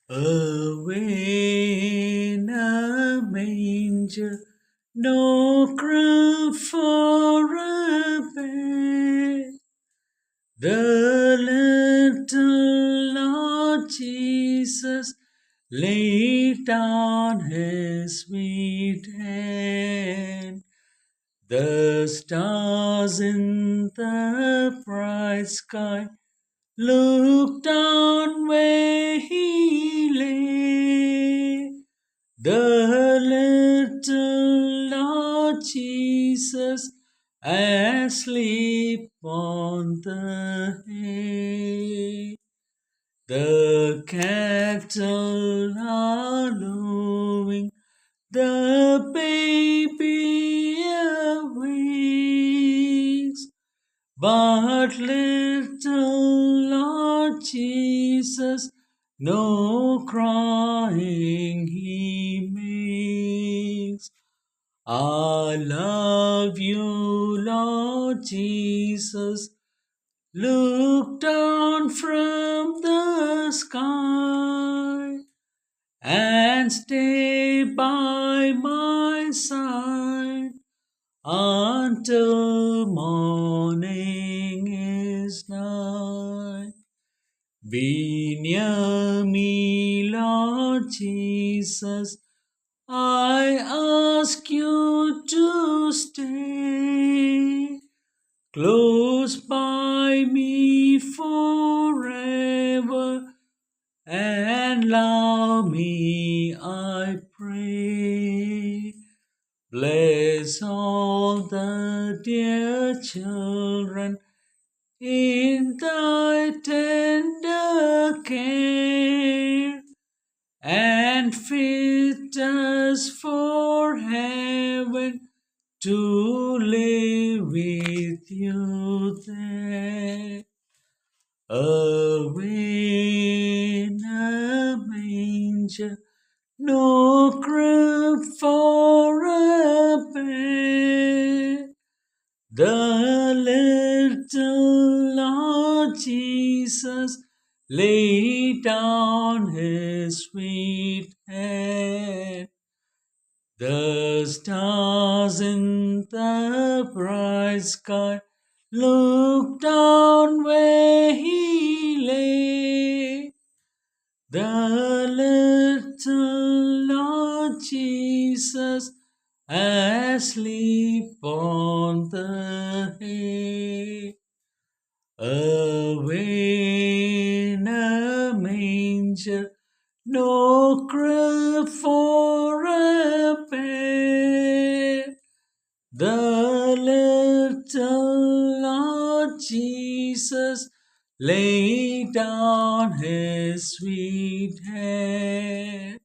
Away in a manger, no crumb for a bed. The little Lord Jesus laid down his sweet hand. The stars in the bright sky looked down where he lay. The little Lord Jesus asleep on the hay. The cattle are lowing, the baby awakes, but little Lord Jesus no crying he makes. I love you, Lord Jesus. Look down from the sky and stay by my side until morning is nigh. Be near me, Lord Jesus. I ask you to stay close by me forever and love me, I pray. Bless all the dear children in thy tender care, and fit us for heaven to live with you there. Away in a manger, no crib for a bed. The little Lord Jesus laid down his sweet head. The stars in the bright sky looked down where he lay. The little Lord Jesus asleep on the hay. Away in a manger, no crib for a bed. The little Lord Jesus laid down his sweet head.